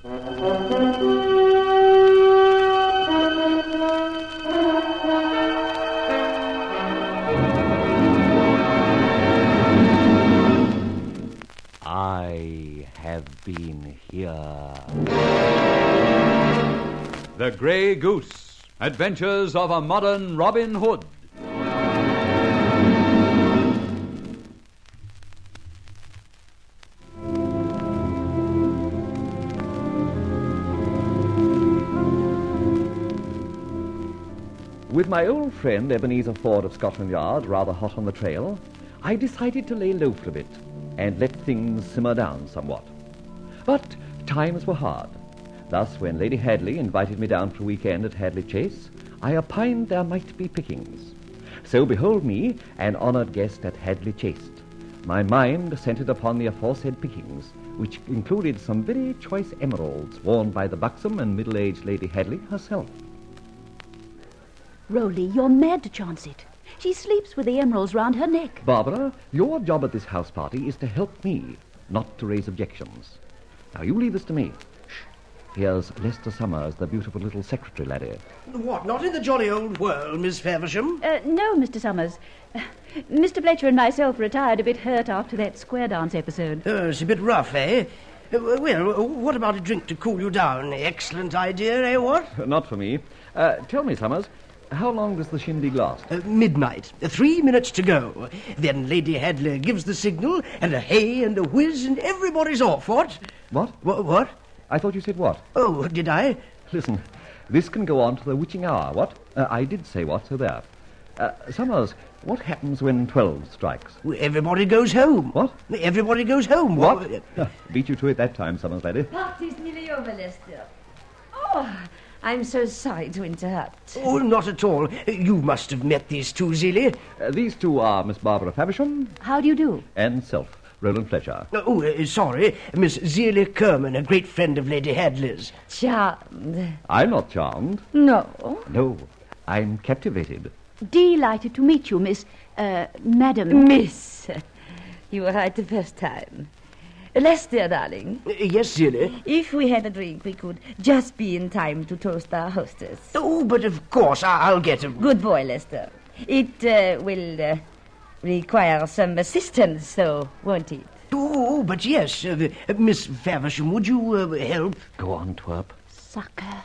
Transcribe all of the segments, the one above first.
I have been here. The Grey Goose, Adventures of a Modern Robin Hood. With my old friend Ebenezer Ford of Scotland Yard rather hot on the trail, I decided to lay low for a bit and let things simmer down somewhat. But times were hard. Thus, when Lady Hadley invited me down for a weekend at Hadley Chase, I opined there might be pickings. So behold me, an honoured guest at Hadley Chase. My mind centred upon the aforesaid pickings, which included some very choice emeralds worn by the buxom and middle-aged Lady Hadley herself. Rolly, you're mad to chance it. She sleeps with the emeralds round her neck. Barbara, your job at this house party is to help me, not to raise objections. Now, you leave this to me. Shh. Here's Lester Summers, the beautiful little secretary laddie. What, not in the jolly old world, Miss Faversham? No, Mr. Summers. Mr. Fletcher and myself retired a bit hurt after that square dance episode. It's a bit rough, eh? Well, what about a drink to cool you down? Excellent idea, eh, what? Not for me. Tell me, Summers, how long does the shindig last? Midnight. 3 minutes to go. Then Lady Hadley gives the signal, and a hey and a whiz, and everybody's off, what? What? What? I thought you said what? Oh, did I? Listen, this can go on to the witching hour, what? I did say what, so there. Summers, what happens when 12 strikes? Everybody goes home. What? Everybody goes home. What? Beat you to it that time, Summers, laddie. Party's nearly over, Lester. Oh, I'm so sorry to interrupt. Oh, not at all. You must have met these two, Zelie. These two are Miss Barbara Faversham. How do you do? And self, Rolland Fletcher. Sorry. Miss Zelie Kerman, a great friend of Lady Hadley's. Charmed. I'm not charmed. No. No, I'm captivated. Delighted to meet you, Madam. Miss. You were right the first time. Lester, darling. Yes, Zelie? If we had a drink, we could just be in time to toast our hostess. Oh, but of course, I'll get him. Good boy, Lester. It will require some assistance, though, won't it? Oh, but yes. Miss Faversham, would you help? Go on, twerp. Sucker.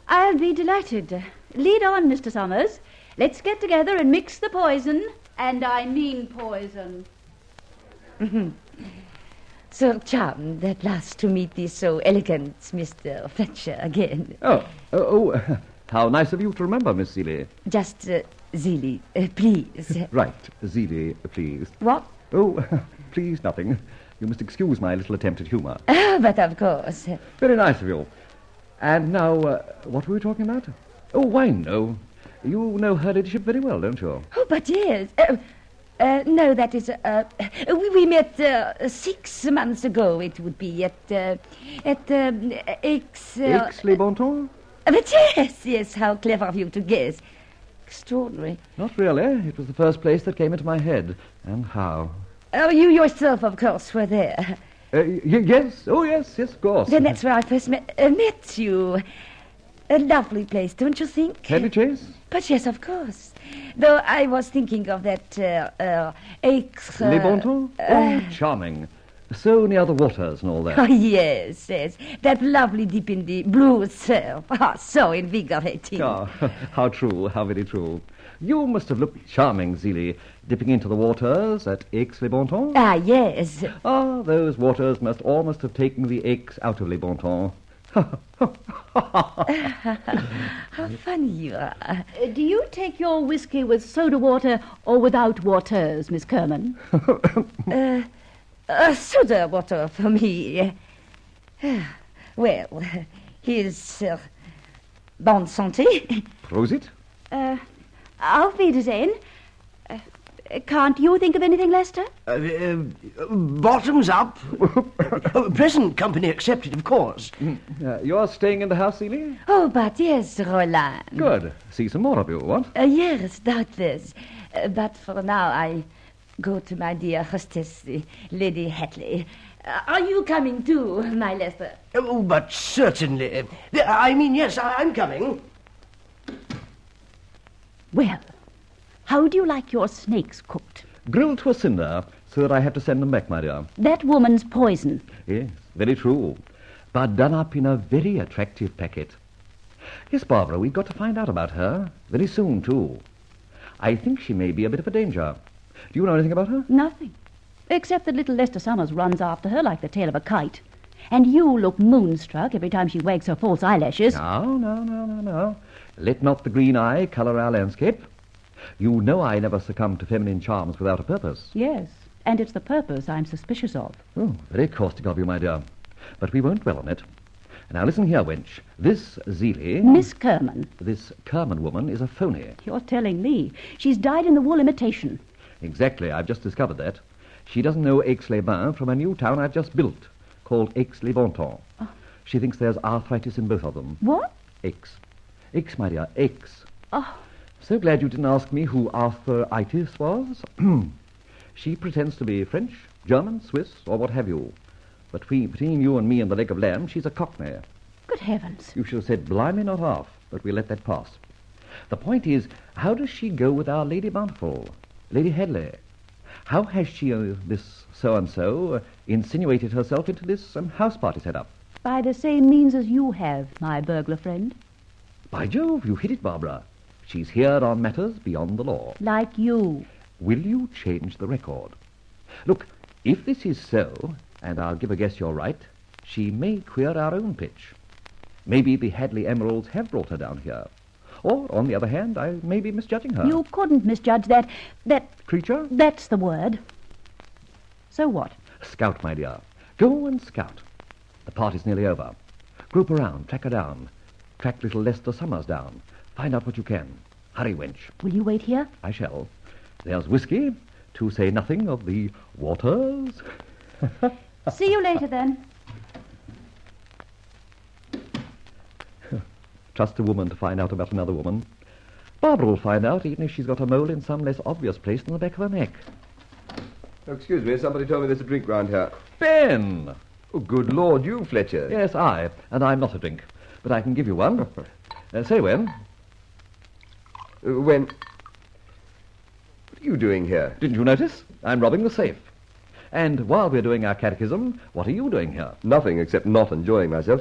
I'll be delighted. Lead on, Mr. Summers. Let's get together and mix the poison. And I mean poison. So charmed at last to meet thee so elegant, Mr. Fletcher, again. Oh, how nice of you to remember, Miss Zelie. Just, Zelie, please. Right, Zelie, please. What? Oh, please, nothing. You must excuse my little attempt at humour. But of course. Very nice of you. And now, what were we talking about? Oh, wine, no. You know her ladyship very well, don't you? Oh, but yes. No, that is, we met 6 months ago. It would be at Aix-les-Bontemps? But yes, how clever of you to guess. Extraordinary. Not really. It was the first place that came into my head. And how? Oh, you yourself, of course, were there. Yes. Oh, yes, of course. Then that's where I first met you. A lovely place, don't you think? Hadley Chase? But yes, of course. Though I was thinking of that Aix... Les Bontemps? Oh, charming. So near the waters and all that. Oh, yes. That lovely dip in the blue surf. So invigorating. Oh, how true, how very true. You must have looked charming, Zelie, dipping into the waters at Aix-les-Bontemps. Yes. Those waters must have taken the Aix out of Les Bontemps. How funny you are. Do you take your whiskey with soda water or without waters, Miss Kerman? Soda water for me. Well, here's bonne santé. Prosit. Auf Wiedersehen. Can't you think of anything, Lester? Bottoms up. Present company accepted, of course. You're staying in the house, Zelie? Oh, but yes, Rolland. Good. See some more of you, what? Yes, doubtless. But for now, I go to my dear hostess, Lady Hadley. Are you coming too, my Lester? Oh, but certainly. Yes, I'm coming. Well, how do you like your snakes cooked? Grilled to a cinder, so that I have to send them back, my dear. That woman's poison. Yes, very true. But done up in a very attractive packet. Yes, Barbara, we've got to find out about her. Very soon, too. I think she may be a bit of a danger. Do you know anything about her? Nothing. Except that little Lester Summers runs after her like the tail of a kite. And you look moonstruck every time she wags her false eyelashes. No. Let not the green eye colour our landscape. You know I never succumb to feminine charms without a purpose. Yes, and it's the purpose I'm suspicious of. Oh, very caustic of you, my dear. But we won't dwell on it. Now listen here, wench. This Zelie... Miss Kerman. This Kerman woman is a phony. You're telling me. She's dyed in the wool imitation. Exactly, I've just discovered that. She doesn't know Aix-les-Bains from a new town I've just built, called Aix-les-Bontemps. Oh. She thinks there's arthritis in both of them. What? Aix. Aix, my dear, Aix. Oh. So glad you didn't ask me who arthritis was. She pretends to be French, German, Swiss, or what have you. But between you and me and the leg of lamb, she's a cockney. Good heavens. You should have said blimey, not half, but we'll let that pass. The point is, how does she go with our Lady Bountiful, Lady Headley? How has she, this so-and-so, insinuated herself into this house party set-up? By the same means as you have, my burglar friend. By Jove, you hit it, Barbara. She's here on matters beyond the law. Like you. Will you change the record? Look, if this is so, and I'll give a guess you're right, she may queer our own pitch. Maybe the Hadley emeralds have brought her down here. Or, on the other hand, I may be misjudging her. You couldn't misjudge that creature? That's the word. So what? Scout, my dear. Go and scout. The party's nearly over. Group around, track her down. Track little Lester Summers down. Find out what you can. Hurry, wench. Will you wait here? I shall. There's whiskey, to say nothing of the waters. See you later, then. Trust a woman to find out about another woman. Barbara will find out, even if she's got a mole in some less obvious place than the back of her neck. Oh, excuse me, somebody told me there's a drink round here. Ben! Oh, good Lord, you, Fletcher. Yes, and I'm not a drink, but I can give you one. Say when. When? What are you doing here? Didn't you notice? I'm robbing the safe. And while we're doing our catechism, what are you doing here? Nothing, except not enjoying myself.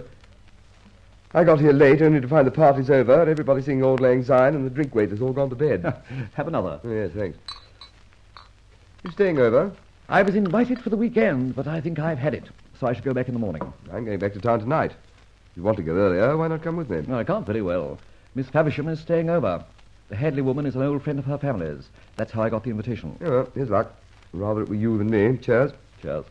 I got here late only to find the party's over, everybody singing Auld Lang Syne, and the drink waiters all gone to bed. Have another. Oh, yes, thanks. You staying over? I was invited for the weekend, but I think I've had it, so I should go back in the morning. I'm going back to town tonight. If you want to go earlier, why not come with me? No, I can't very well. Miss Faversham is staying over. The Hadley woman is an old friend of her family's. That's how I got the invitation. Oh, well, here's luck. Rather it were you than me. Cheers. Cheers.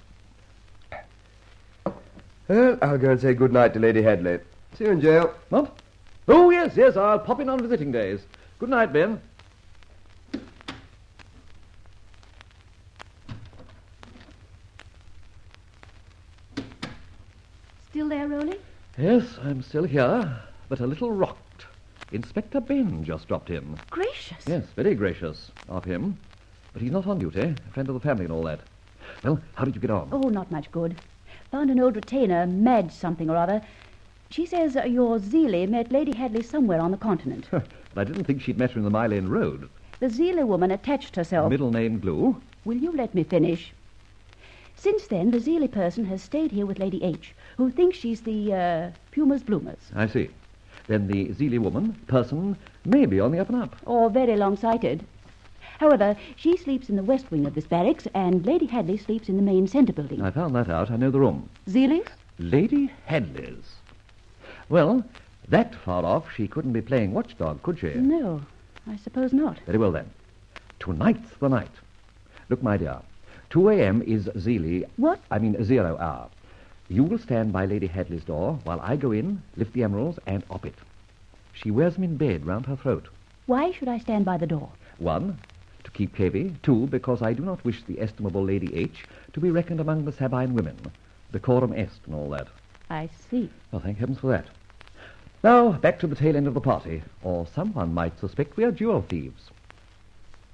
Well, I'll go and say good night to Lady Hadley. See you in jail. What? Oh, yes, I'll pop in on visiting days. Good night, Ben. Still there, Rolly? Yes, I'm still here, but a little rocked. Inspector Ben just dropped in. Gracious. Yes, very gracious of him. But he's not on duty, a friend of the family and all that. Well, how did you get on? Oh, not much good. Found an old retainer, Madge something or other. She says your Zelie met Lady Hadley somewhere on the continent. But I didn't think she'd met her in the Mile End Road. The Zelie woman attached herself. Middle name Glue. Will you let me finish? Since then, the Zelie person has stayed here with Lady H, who thinks she's the, Pumas Bloomers. I see. Then the Zelie woman, person, may be on the up and up. Or very long-sighted. However, she sleeps in the west wing of this barracks, and Lady Hadley sleeps in the main centre building. I found that out. I know the room. Zelie's? Lady Hadley's. Well, that far off, she couldn't be playing watchdog, could she? No, I suppose not. Very well, then. Tonight's the night. Look, my dear, 2 a.m. is Zelie... What? 0 hour. You will stand by Lady Hadley's door while I go in, lift the emeralds, and op it. She wears them in bed round her throat. Why should I stand by the door? 1, to keep cavy. 2, because I do not wish the estimable Lady H to be reckoned among the Sabine women. Decorum est and all that. I see. Well, thank heavens for that. Now, back to the tail end of the party, or someone might suspect we are jewel thieves.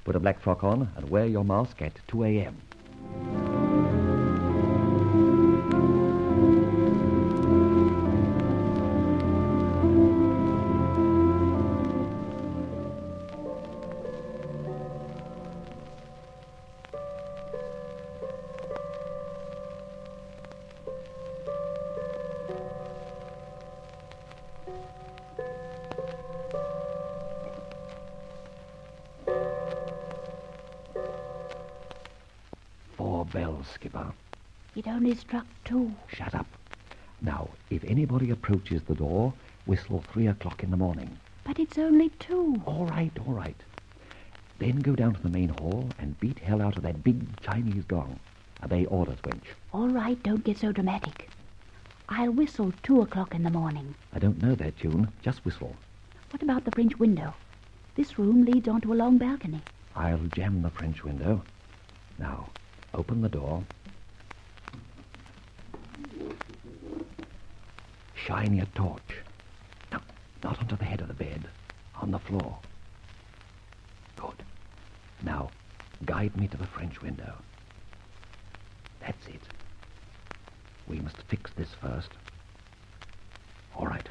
Put a black frock on and wear your mask at 2 a.m. bells, Skipper. It only struck 2. Shut up. Now, if anybody approaches the door, whistle 3 o'clock in the morning. But it's only 2. All right, all right. Then go down to the main hall and beat hell out of that big Chinese gong. Obey orders, wench. All right, don't get so dramatic. I'll whistle 2 o'clock in the morning. I don't know that tune. Just whistle. What about the French window? This room leads onto a long balcony. I'll jam the French window. Now, open the door. Shine your torch. No, not onto the head of the bed. On the floor. Good. Now, guide me to the French window. That's it. We must fix this first. All right.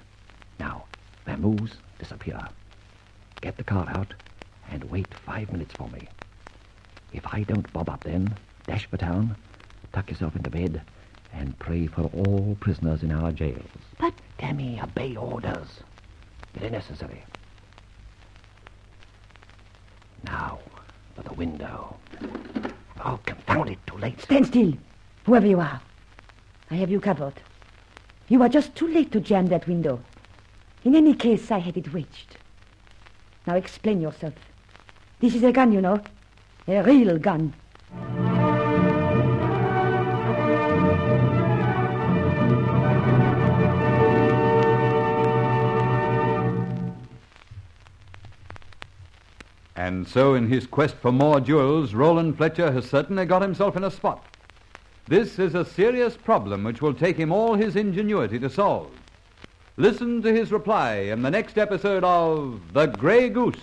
Now, vamoose, disappear. Get the car out and wait 5 minutes for me. If I don't bob up then, dash for town, tuck yourself into bed, and pray for all prisoners in our jails. But... Tammy, obey orders. They're necessary. Now, for the window. Oh, confound it, too late. Stand still, whoever you are. I have you covered. You are just too late to jam that window. In any case, I had it wedged. Now explain yourself. This is a gun, you know. A real gun. And so in his quest for more jewels, Rolland Fletcher has certainly got himself in a spot. This is a serious problem which will take him all his ingenuity to solve. Listen to his reply in the next episode of The Grey Goose.